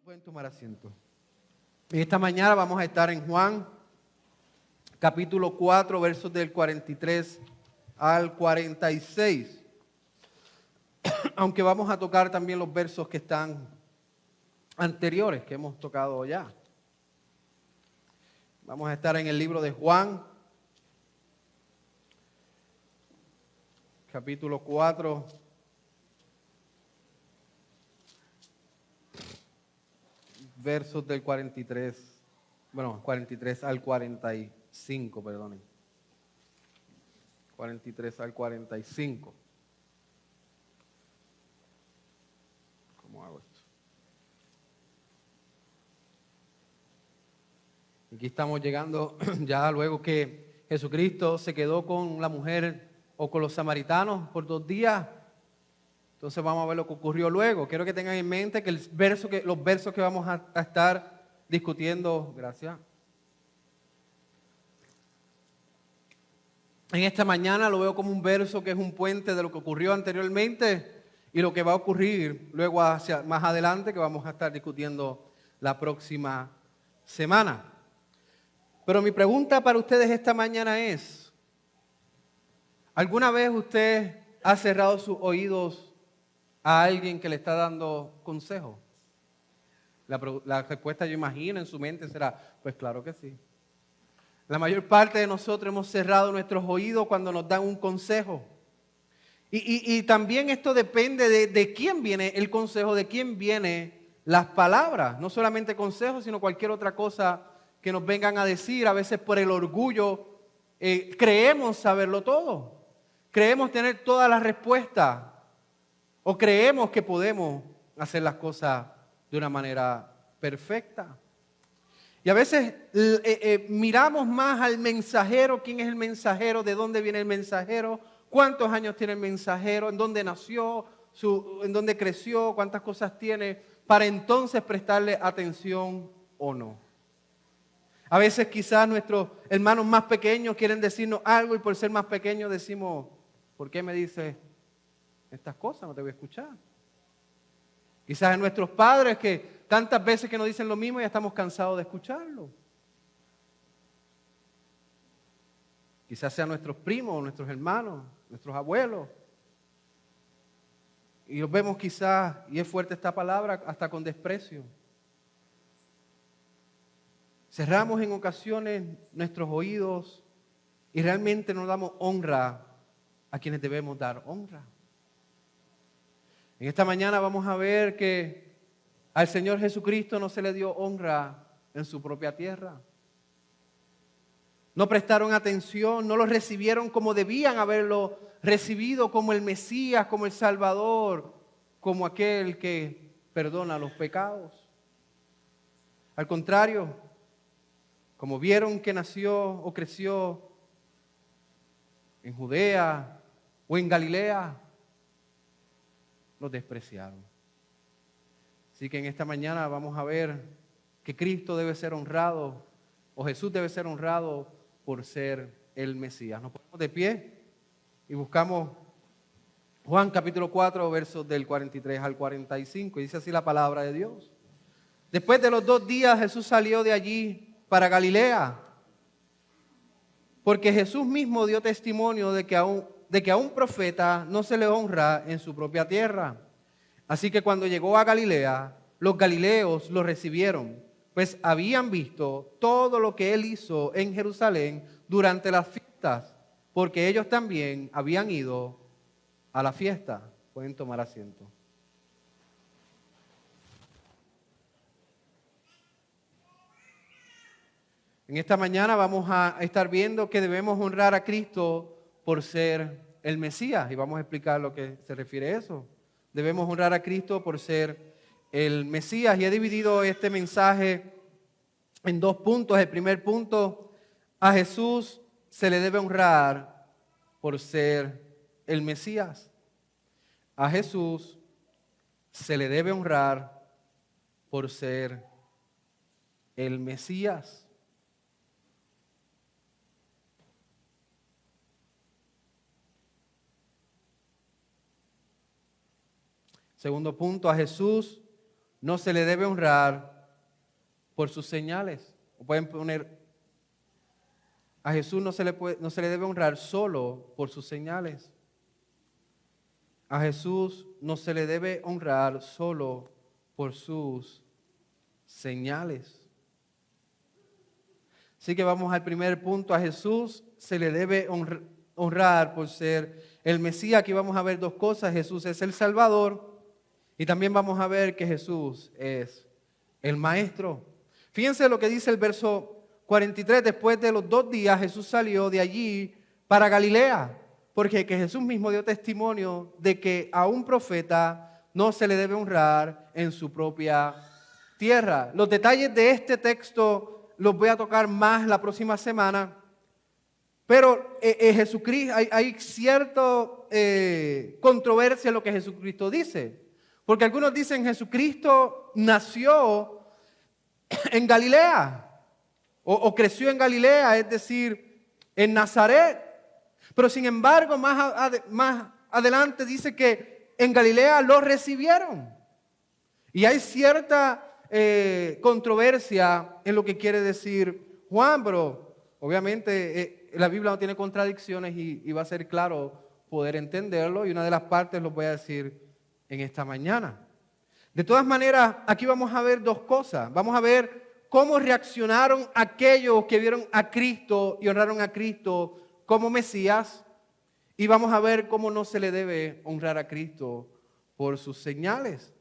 Pueden tomar asiento. Esta mañana vamos a estar en Juan, capítulo 4, versos del 43 al 46. Aunque vamos a tocar también los versos que están anteriores, que hemos tocado ya. Vamos a estar en el libro de Juan, capítulo 4. Versos del 43 al 45, perdonen. 43 al 45. ¿Cómo hago esto? Aquí estamos llegando ya luego que Jesucristo se quedó con la mujer o con los samaritanos por 2 días. Entonces vamos a ver lo que ocurrió luego. Quiero que tengan en mente que los versos que vamos a estar discutiendo, gracias, en esta mañana lo veo como un verso que es un puente de lo que ocurrió anteriormente y lo que va a ocurrir luego hacia más adelante, que vamos a estar discutiendo la próxima semana. Pero mi pregunta para ustedes esta mañana es: ¿alguna vez usted ha cerrado sus oídos a alguien que le está dando consejo? La respuesta, yo imagino, en su mente será, pues claro que sí. La mayor parte de nosotros hemos cerrado nuestros oídos cuando nos dan un consejo. Y también esto depende de quién viene el consejo, de quién vienen las palabras. No solamente consejos, sino cualquier otra cosa que nos vengan a decir. A veces por el orgullo creemos saberlo todo. Creemos tener todas las respuestas. O creemos que podemos hacer las cosas de una manera perfecta. Y a veces miramos más al mensajero, quién es el mensajero, de dónde viene el mensajero, cuántos años tiene el mensajero, en dónde nació, en dónde creció, cuántas cosas tiene, para entonces prestarle atención o no. A veces quizás nuestros hermanos más pequeños quieren decirnos algo y por ser más pequeños decimos, ¿por qué me dices estas cosas? No te voy a escuchar. Quizás en nuestros padres que tantas veces que nos dicen lo mismo ya estamos cansados de escucharlo. Quizás sean nuestros primos, nuestros hermanos, nuestros abuelos. Y los vemos quizás, y es fuerte esta palabra, hasta con desprecio. Cerramos en ocasiones nuestros oídos y realmente no damos honra a quienes debemos dar honra. En esta mañana vamos a ver que al Señor Jesucristo no se le dio honra en su propia tierra. No prestaron atención, no lo recibieron como debían haberlo recibido, como el Mesías, como el Salvador, como aquel que perdona los pecados. Al contrario, como vieron que nació o creció en Judea o en Galilea, los despreciaron. Así que en esta mañana vamos a ver que Cristo debe ser honrado, o Jesús debe ser honrado por ser el Mesías. Nos ponemos de pie y buscamos Juan capítulo 4, versos del 43 al 45. Y dice así la palabra de Dios. Después de los 2 días Jesús salió de allí para Galilea, porque Jesús mismo dio testimonio de que a un profeta no se le honra en su propia tierra. Así que cuando llegó a Galilea, los galileos lo recibieron, pues habían visto todo lo que él hizo en Jerusalén durante las fiestas, porque ellos también habían ido a la fiesta. Pueden tomar asiento. En esta mañana vamos a estar viendo que debemos honrar a Cristo por ser el Mesías, y vamos a explicar lo que se refiere a eso. Debemos honrar a Cristo por ser el Mesías, y he dividido este mensaje en 2 puntos. El primer punto: a Jesús se le debe honrar por ser el Mesías. A Jesús se le debe honrar por ser el Mesías. Segundo punto: a Jesús no se le debe honrar por sus señales. O pueden poner, a Jesús no se le debe honrar solo por sus señales. A Jesús no se le debe honrar solo por sus señales. Así que vamos al primer punto. A Jesús se le debe honrar por ser el Mesías. Aquí vamos a ver dos cosas. Jesús es el Salvador y también vamos a ver que Jesús es el Maestro. Fíjense lo que dice el verso 43. Después de los 2 días Jesús salió de allí para Galilea, porque que Jesús mismo dio testimonio de que a un profeta no se le debe honrar en su propia tierra. Los detalles de este texto los voy a tocar más la próxima semana, pero Jesucristo, hay cierta controversia en lo que Jesucristo dice, porque algunos dicen Jesucristo nació en Galilea o creció en Galilea, es decir, en Nazaret. Pero sin embargo, más adelante dice que en Galilea lo recibieron. Y hay cierta controversia en lo que quiere decir Juan, pero obviamente la Biblia no tiene contradicciones y va a ser claro poder entenderlo. Y una de las partes lo voy a decir en esta mañana. De todas maneras, aquí vamos a ver dos cosas. Vamos a ver cómo reaccionaron aquellos que vieron a Cristo y honraron a Cristo como Mesías, y vamos a ver cómo no se le debe honrar a Cristo por sus señales.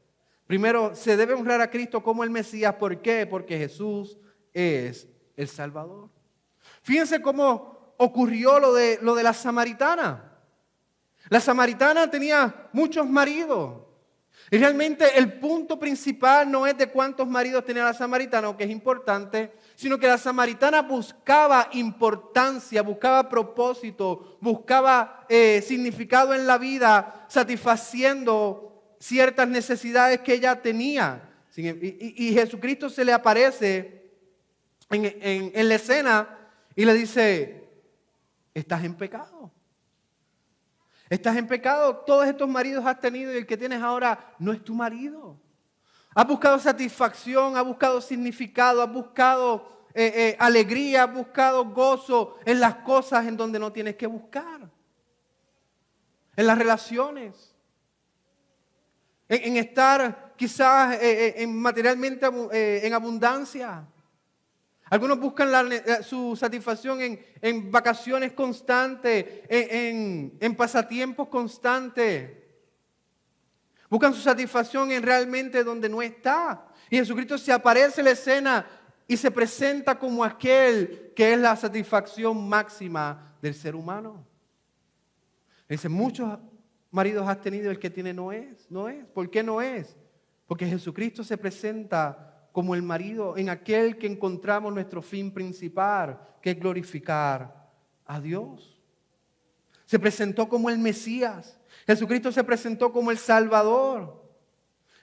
Primero, se debe honrar a Cristo como el Mesías. ¿Por qué? Porque Jesús es el Salvador. Fíjense cómo ocurrió lo de la samaritana. La samaritana tenía muchos maridos. Y realmente el punto principal no es de cuántos maridos tenía la samaritana, aunque es importante, sino que la samaritana buscaba importancia, buscaba propósito, buscaba significado en la vida, satisfaciendo ciertas necesidades que ella tenía. Y Jesucristo se le aparece en la escena y le dice, estás en pecado. Estás en pecado, todos estos maridos has tenido y el que tienes ahora no es tu marido. Has buscado satisfacción, has buscado significado, has buscado alegría, has buscado gozo en las cosas en donde no tienes que buscar. En las relaciones. En estar quizás materialmente en abundancia. Algunos buscan su satisfacción en vacaciones constantes, en pasatiempos constantes. Buscan su satisfacción en realmente donde no está. Y Jesucristo se aparece en la escena y se presenta como aquel que es la satisfacción máxima del ser humano. Dice, muchos maridos has tenido, el que tiene no es. ¿Por qué no es? Porque Jesucristo se presenta como el marido en aquel que encontramos nuestro fin principal, que es glorificar a Dios. Se presentó como el Mesías. Jesucristo se presentó como el Salvador.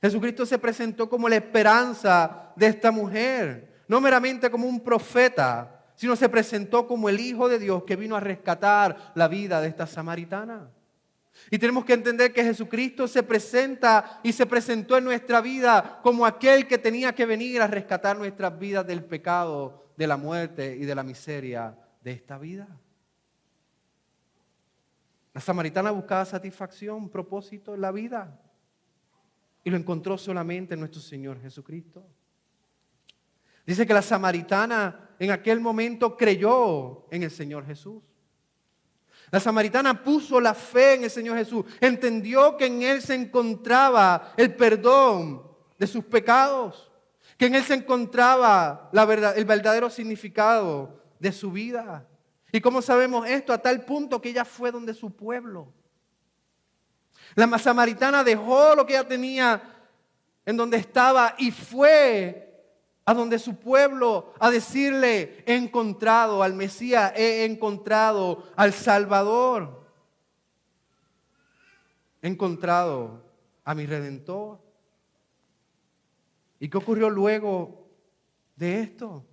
Jesucristo se presentó como la esperanza de esta mujer. No meramente como un profeta, sino se presentó como el Hijo de Dios que vino a rescatar la vida de esta samaritana. Y tenemos que entender que Jesucristo se presenta y se presentó en nuestra vida como aquel que tenía que venir a rescatar nuestras vidas del pecado, de la muerte y de la miseria de esta vida. La samaritana buscaba satisfacción, propósito en la vida y lo encontró solamente en nuestro Señor Jesucristo. Dice que la samaritana en aquel momento creyó en el Señor Jesús. La samaritana puso la fe en el Señor Jesús, entendió que en Él se encontraba el perdón de sus pecados, que en Él se encontraba el verdadero significado de su vida. ¿Y cómo sabemos esto? A tal punto que ella fue donde su pueblo. La samaritana dejó lo que ella tenía en donde estaba y fue a donde su pueblo a decirle, he encontrado al Mesías, he encontrado al Salvador, he encontrado a mi Redentor. ¿Y qué ocurrió luego de esto?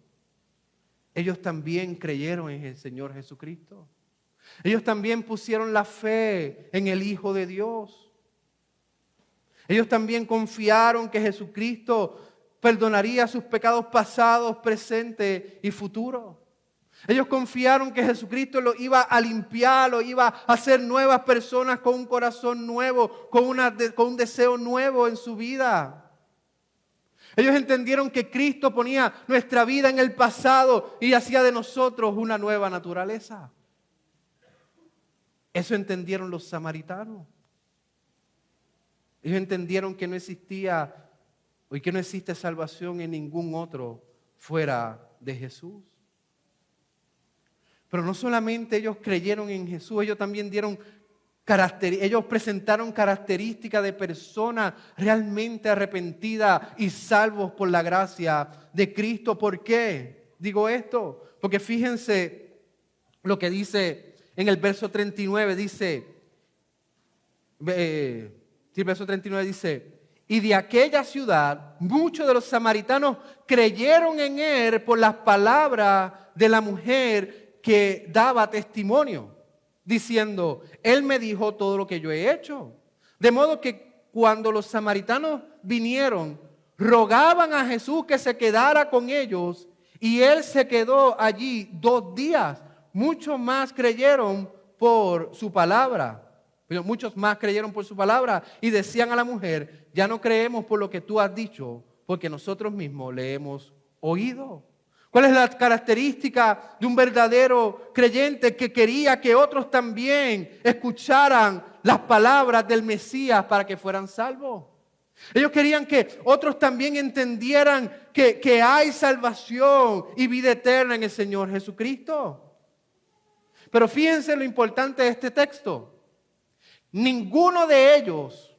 Ellos también creyeron en el Señor Jesucristo. Ellos también pusieron la fe en el Hijo de Dios. Ellos también confiaron que Jesucristo perdonaría sus pecados pasados, presentes y futuros. Ellos confiaron que Jesucristo los iba a limpiar, los iba a hacer nuevas personas con un corazón nuevo, con un deseo nuevo en su vida. Ellos entendieron que Cristo ponía nuestra vida en el pasado y hacía de nosotros una nueva naturaleza. Eso entendieron los samaritanos. Ellos entendieron que no existía y que no existe salvación en ningún otro fuera de Jesús. Pero no solamente ellos creyeron en Jesús, ellos también ellos presentaron características de personas realmente arrepentidas y salvos por la gracia de Cristo. ¿Por qué digo esto? Porque fíjense lo que dice en el verso 39, el verso 39 dice: y de aquella ciudad muchos de los samaritanos creyeron en él por las palabras de la mujer que daba testimonio, diciendo: él me dijo todo lo que yo he hecho. De modo que cuando los samaritanos vinieron, rogaban a Jesús que se quedara con ellos, y él se quedó allí 2 días. Muchos más creyeron por su palabra. Pero muchos más creyeron por su palabra y decían a la mujer: ya no creemos por lo que tú has dicho, porque nosotros mismos le hemos oído. ¿Cuál es la característica de un verdadero creyente? Que quería que otros también escucharan las palabras del Mesías para que fueran salvos. Ellos querían que otros también entendieran que hay salvación y vida eterna en el Señor Jesucristo. Pero fíjense lo importante de este texto. Ninguno de ellos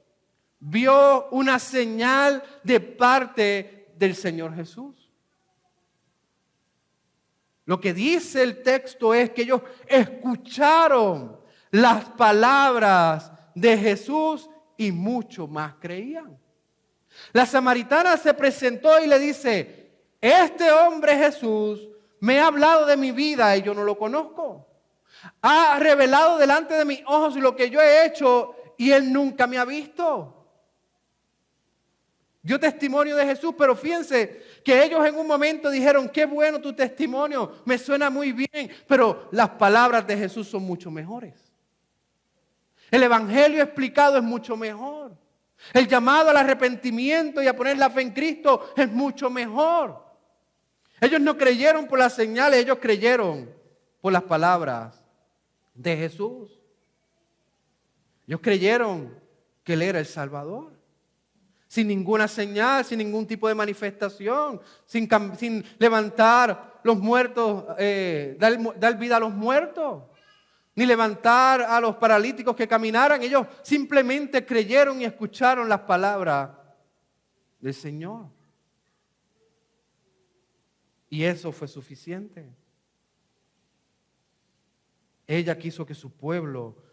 vio una señal de parte del Señor Jesús. Lo que dice el texto es que ellos escucharon las palabras de Jesús y mucho más creían. La samaritana se presentó y le dice: este hombre Jesús me ha hablado de mi vida y yo no lo conozco. Ha revelado delante de mis ojos lo que yo he hecho y él nunca me ha visto. Dio testimonio de Jesús, pero fíjense que ellos en un momento dijeron: qué bueno tu testimonio, me suena muy bien, pero las palabras de Jesús son mucho mejores. El evangelio explicado es mucho mejor. El llamado al arrepentimiento y a poner la fe en Cristo es mucho mejor. Ellos no creyeron por las señales, ellos creyeron por las palabras de Jesús. Ellos creyeron que Él era el Salvador. Sin ninguna señal, sin ningún tipo de manifestación, sin levantar los muertos, dar vida a los muertos, ni levantar a los paralíticos que caminaran. Ellos simplemente creyeron y escucharon las palabras del Señor. Y eso fue suficiente. Ella quiso que su pueblo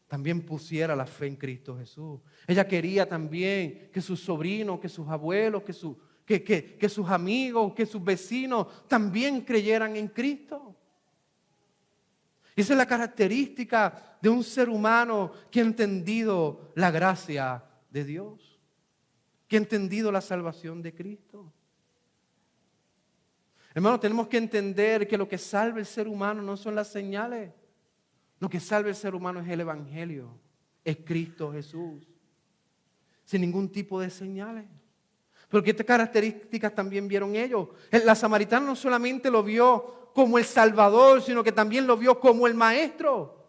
también pusiera la fe en Cristo Jesús. Ella quería también que sus sobrinos, que sus abuelos, que sus amigos, que sus vecinos también creyeran en Cristo. Esa es la característica de un ser humano que ha entendido la gracia de Dios, que ha entendido la salvación de Cristo. Hermanos, tenemos que entender que lo que salva el ser humano no son las señales. Lo que salva el ser humano es el evangelio, es Cristo Jesús, sin ningún tipo de señales. Porque estas características también vieron ellos. La samaritana no solamente lo vio como el Salvador, sino que también lo vio como el Maestro.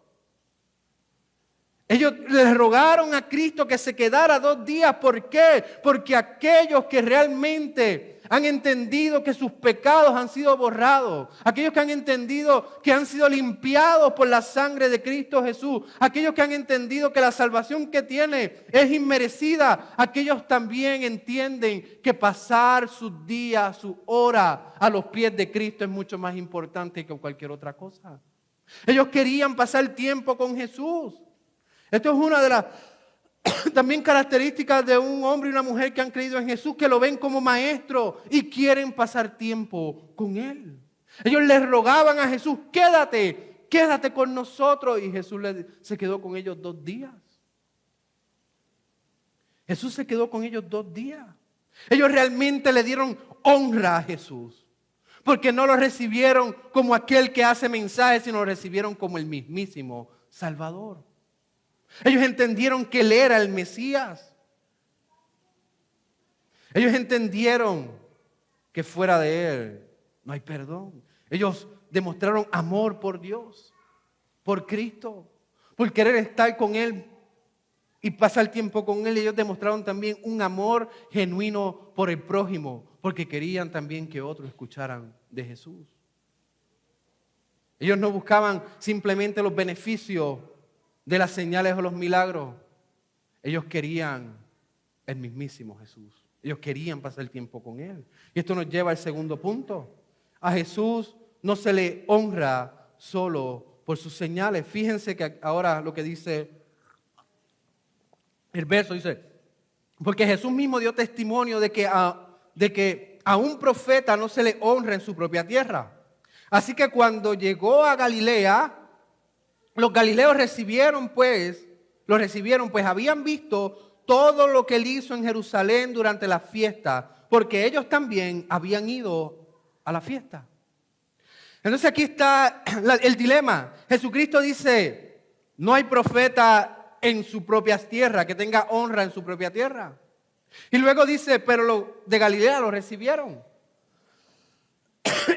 Ellos le rogaron a Cristo que se quedara 2 días. ¿Por qué? Porque aquellos que realmente han entendido que sus pecados han sido borrados, aquellos que han entendido que han sido limpiados por la sangre de Cristo Jesús, aquellos que han entendido que la salvación que tiene es inmerecida, aquellos también entienden que pasar sus días, su hora a los pies de Cristo es mucho más importante que cualquier otra cosa. Ellos querían pasar tiempo con Jesús. Esto es una de las también características de un hombre y una mujer que han creído en Jesús, que lo ven como maestro y quieren pasar tiempo con Él. Ellos les rogaban a Jesús: quédate con nosotros. Y Jesús se quedó con ellos 2 días. Jesús se quedó con ellos 2 días. Ellos realmente le dieron honra a Jesús, porque no lo recibieron como aquel que hace mensajes, sino lo recibieron como el mismísimo Salvador. Ellos entendieron que Él era el Mesías. Ellos entendieron que fuera de Él no hay perdón. Ellos demostraron amor por Dios, por Cristo, por querer estar con Él y pasar tiempo con Él. Ellos demostraron también un amor genuino por el prójimo, porque querían también que otros escucharan de Jesús. Ellos no buscaban simplemente los beneficios de las señales o los milagros. Ellos querían el mismísimo Jesús. Ellos querían pasar el tiempo con Él. Y esto nos lleva al segundo punto. A Jesús no se le honra solo por sus señales. Fíjense que ahora lo que dice el verso, dice, porque Jesús mismo dio testimonio de que a un profeta no se le honra en su propia tierra. Así que cuando llegó a Galilea, los galileos lo recibieron, pues habían visto todo lo que Él hizo en Jerusalén durante la fiesta, porque ellos también habían ido a la fiesta. Entonces aquí está el dilema. Jesucristo dice, no hay profeta en su propia tierra, que tenga honra en su propia tierra. Y luego dice, pero los de Galilea lo recibieron.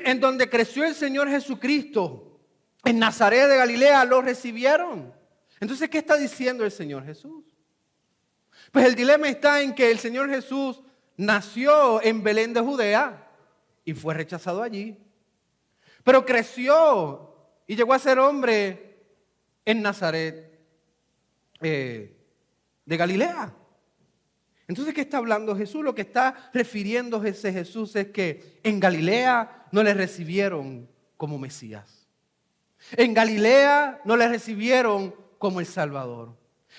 En donde creció el Señor Jesucristo, en Nazaret de Galilea, lo recibieron. Entonces, ¿qué está diciendo el Señor Jesús? Pues el dilema está en que el Señor Jesús nació en Belén de Judea y fue rechazado allí. Pero creció y llegó a ser hombre en Nazaret de Galilea. Entonces, ¿qué está hablando Jesús? Lo que está refiriéndose Jesús es que en Galilea no le recibieron como Mesías. En Galilea no le recibieron como el Salvador.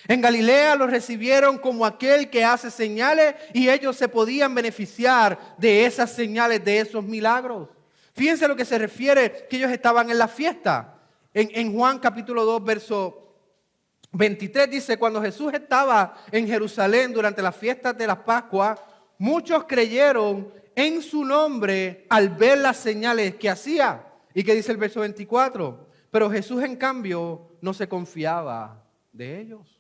En Galilea lo recibieron como aquel que hace señales y ellos se podían beneficiar de esas señales, de esos milagros. Fíjense lo que se refiere que ellos estaban en la fiesta. En Juan capítulo 2, verso 23 dice, cuando Jesús estaba en Jerusalén durante las fiestas de la Pascua, muchos creyeron en su nombre al ver las señales que hacía. ¿Y qué dice el verso 24? Pero Jesús en cambio no se confiaba de ellos.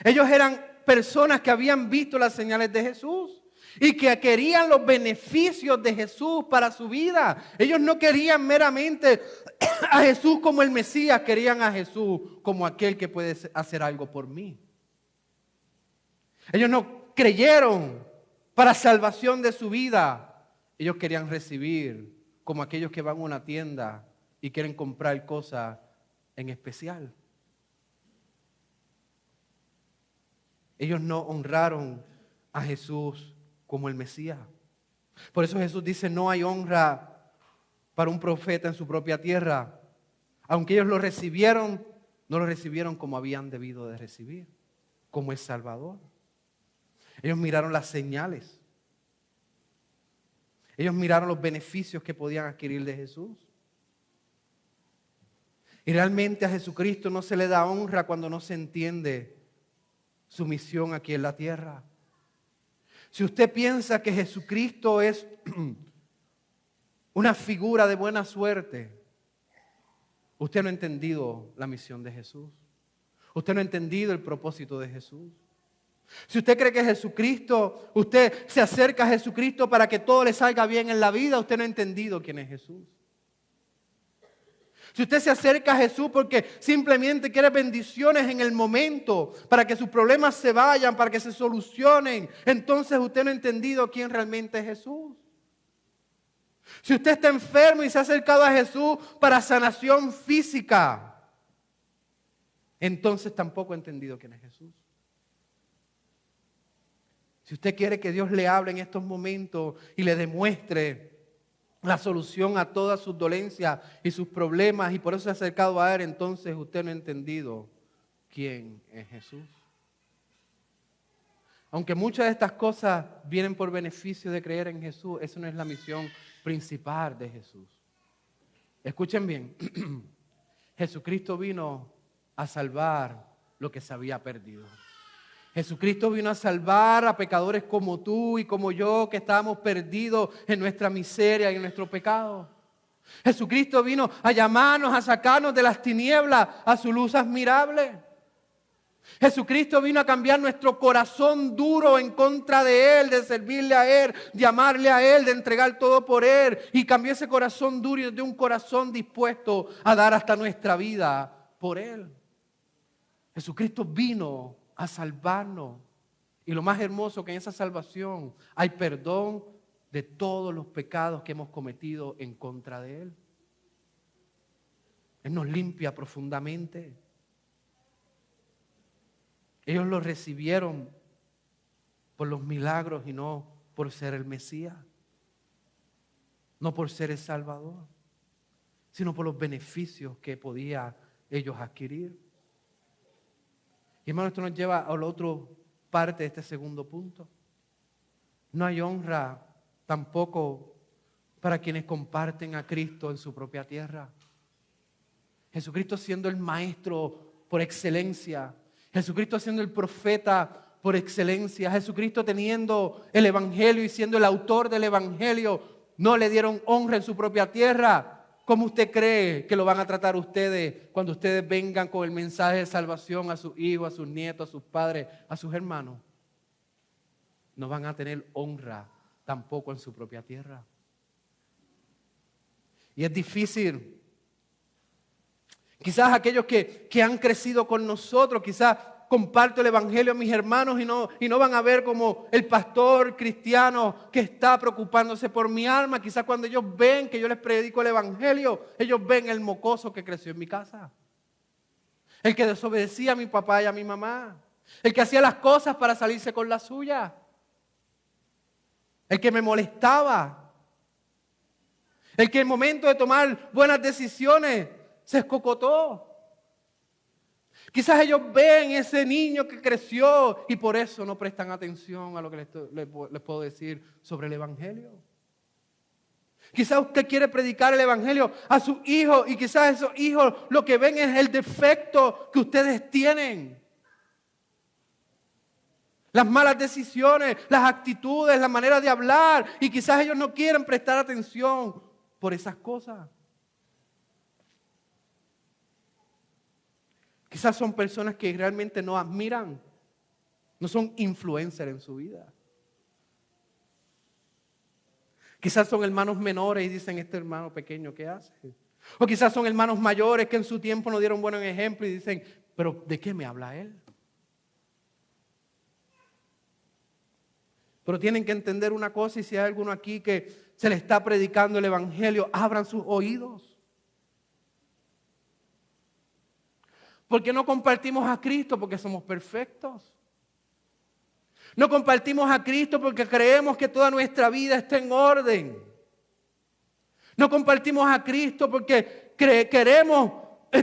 Ellos eran personas que habían visto las señales de Jesús y que querían los beneficios de Jesús para su vida. Ellos no querían meramente a Jesús como el Mesías, querían a Jesús como aquel que puede hacer algo por mí. Ellos no creyeron para salvación de su vida. Ellos querían recibir como aquellos que van a una tienda y quieren comprar cosas en especial. Ellos no honraron a Jesús como el Mesías. Por eso Jesús dice, no hay honra para un profeta en su propia tierra. Aunque ellos lo recibieron, no lo recibieron como habían debido de recibir, como el Salvador. Ellos miraron las señales. Ellos miraron los beneficios que podían adquirir de Jesús. Y realmente a Jesucristo no se le da honra cuando no se entiende su misión aquí en la tierra. Si usted piensa que Jesucristo es una figura de buena suerte, usted no ha entendido la misión de Jesús. Usted no ha entendido el propósito de Jesús. Si usted cree que Jesucristo, usted se acerca a Jesucristo para que todo le salga bien en la vida, usted no ha entendido quién es Jesús. Si usted se acerca a Jesús porque simplemente quiere bendiciones en el momento, para que sus problemas se vayan, para que se solucionen, entonces usted no ha entendido quién realmente es Jesús. Si usted está enfermo y se ha acercado a Jesús para sanación física, entonces tampoco ha entendido quién es Jesús. Si usted quiere que Dios le hable en estos momentos y le demuestre la solución a todas sus dolencias y sus problemas y por eso se ha acercado a Él, entonces usted no ha entendido quién es Jesús. Aunque muchas de estas cosas vienen por beneficio de creer en Jesús, eso no es la misión principal de Jesús. Escuchen bien, Jesucristo vino a salvar lo que se había perdido. Jesucristo vino a salvar a pecadores como tú y como yo, que estábamos perdidos en nuestra miseria y en nuestro pecado. Jesucristo vino a llamarnos, a sacarnos de las tinieblas a su luz admirable. Jesucristo vino a cambiar nuestro corazón duro en contra de Él, de servirle a Él, de amarle a Él, de entregar todo por Él. Y cambió ese corazón duro de un corazón dispuesto a dar hasta nuestra vida por Él. Jesucristo vino a salvarnos. Y lo más hermoso que en esa salvación hay perdón de todos los pecados que hemos cometido en contra de Él. Él nos limpia profundamente. Ellos lo recibieron por los milagros y no por ser el Mesías. No por ser el Salvador, sino por los beneficios que podía ellos adquirir. Y hermano, esto nos lleva a la otra parte de este segundo punto. No hay honra tampoco para quienes comparten a Cristo en su propia tierra. Jesucristo siendo el maestro por excelencia, Jesucristo siendo el profeta por excelencia, Jesucristo teniendo el evangelio y siendo el autor del evangelio, no le dieron honra en su propia tierra. ¿Cómo usted cree que lo van a tratar ustedes cuando ustedes vengan con el mensaje de salvación a sus hijos, a sus nietos, a sus padres, a sus hermanos? No van a tener honra tampoco en su propia tierra. Y es difícil. Quizás aquellos que han crecido con nosotros, quizás comparto el evangelio a mis hermanos y no van a ver como el pastor cristiano que está preocupándose por mi alma. Quizás cuando ellos ven que yo les predico el evangelio, ellos ven el mocoso que creció en mi casa. El que desobedecía a mi papá y a mi mamá. El que hacía las cosas para salirse con la suya. El que me molestaba. El que en el momento de tomar buenas decisiones se escocotó. Quizás ellos ven ese niño que creció y por eso no prestan atención a lo que les puedo decir sobre el evangelio. Quizás usted quiere predicar el evangelio a sus hijos y quizás esos hijos lo que ven es el defecto que ustedes tienen. Las malas decisiones, las actitudes, la manera de hablar y quizás ellos no quieren prestar atención por esas cosas. Quizás son personas que realmente no admiran, no son influencers en su vida. Quizás son hermanos menores y dicen, este hermano pequeño, ¿qué hace? O quizás son hermanos mayores que en su tiempo nos dieron buenos ejemplos y dicen, pero ¿de qué me habla él? Pero tienen que entender una cosa, y si hay alguno aquí que se le está predicando el evangelio, abran sus oídos. Porque no compartimos a Cristo porque somos perfectos. No compartimos a Cristo porque creemos que toda nuestra vida está en orden. No compartimos a Cristo porque queremos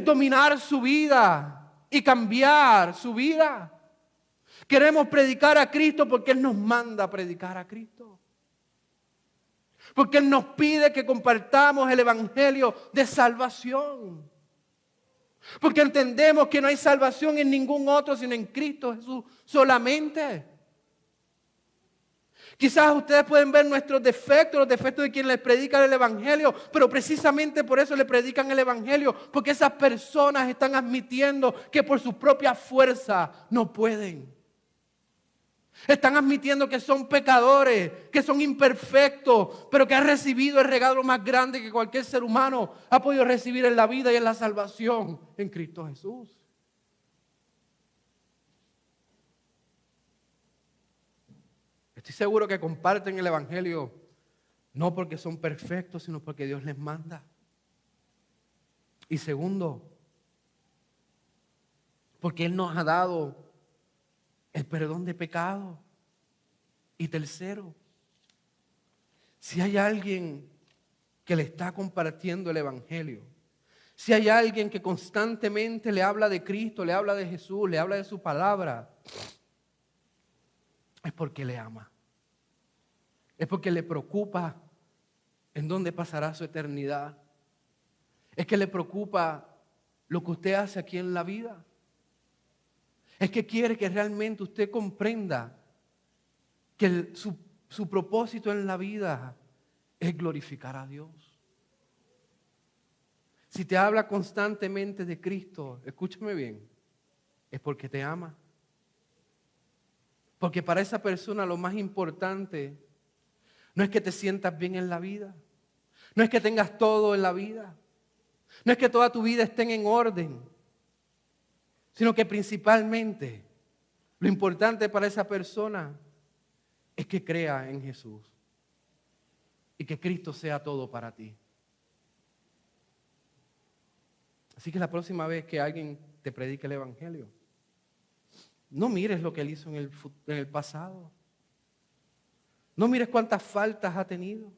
dominar su vida y cambiar su vida. Queremos predicar a Cristo porque Él nos manda a predicar a Cristo. Porque Él nos pide que compartamos el evangelio de salvación. Porque entendemos que no hay salvación en ningún otro sino en Cristo Jesús solamente. Quizás ustedes pueden ver nuestros defectos, los defectos de quien les predica el evangelio, pero precisamente por eso le predican el evangelio, porque esas personas están admitiendo que por su propia fuerza no pueden. Están admitiendo que son pecadores, que son imperfectos, pero que han recibido el regalo más grande que cualquier ser humano ha podido recibir en la vida y en la salvación en Cristo Jesús. Estoy seguro que comparten el evangelio no porque son perfectos, sino porque Dios les manda. Y segundo, porque Él nos ha dado el perdón de pecado. Y tercero, si hay alguien que le está compartiendo el evangelio, si hay alguien que constantemente le habla de Cristo, le habla de Jesús, le habla de su palabra, es porque le ama. Es porque le preocupa en dónde pasará su eternidad. Es que le preocupa lo que usted hace aquí en la vida. Es que quiere que realmente usted comprenda que su propósito en la vida es glorificar a Dios. Si te habla constantemente de Cristo, escúchame bien, es porque te ama. Porque para esa persona lo más importante no es que te sientas bien en la vida, no es que tengas todo en la vida, no es que toda tu vida esté en orden, sino que principalmente lo importante para esa persona es que crea en Jesús y que Cristo sea todo para ti. Así que la próxima vez que alguien te predique el Evangelio, no mires lo que él hizo en el pasado. No mires cuántas faltas ha tenido,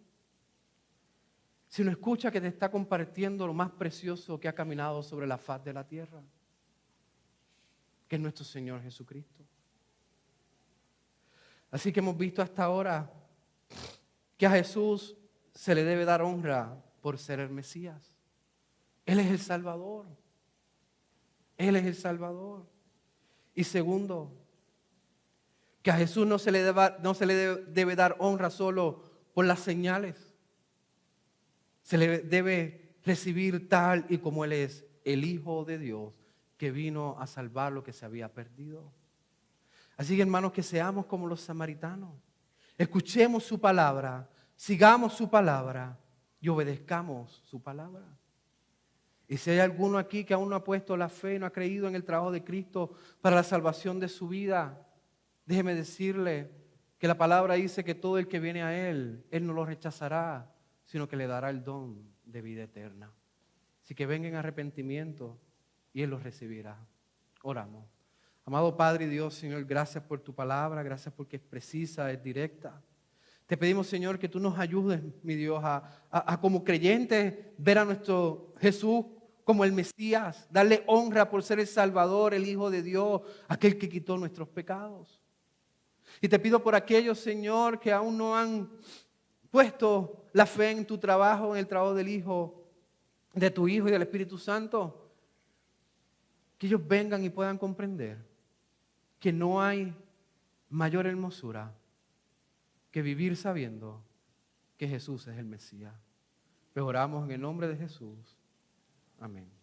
sino escucha que te está compartiendo lo más precioso que ha caminado sobre la faz de la tierra, que es nuestro Señor Jesucristo. Así que hemos visto hasta ahora que a Jesús se le debe dar honra por ser el Mesías. Él es el Salvador. Él es el Salvador. Y segundo, que a Jesús no se le debe dar honra solo por las señales. Se le debe recibir tal y como Él es, el Hijo de Dios, que vino a salvar lo que se había perdido. Así que, hermanos, que seamos como los samaritanos. Escuchemos su palabra, sigamos su palabra y obedezcamos su palabra. Y si hay alguno aquí que aún no ha puesto la fe, no ha creído en el trabajo de Cristo para la salvación de su vida, déjeme decirle que la palabra dice que todo el que viene a Él, Él no lo rechazará, sino que le dará el don de vida eterna. Así que venga en arrepentimiento y Él los recibirá. Oramos. Amado Padre y Dios, Señor, gracias por tu palabra, gracias porque es precisa, es directa. Te pedimos, Señor, que tú nos ayudes, mi Dios, a como creyentes ver a nuestro Jesús como el Mesías, darle honra por ser el Salvador, el Hijo de Dios, aquel que quitó nuestros pecados. Y te pido por aquellos, Señor, que aún no han puesto la fe en tu trabajo, en el trabajo del Hijo, de tu Hijo y del Espíritu Santo, que ellos vengan y puedan comprender que no hay mayor hermosura que vivir sabiendo que Jesús es el Mesías. Pues oramos en el nombre de Jesús. Amén.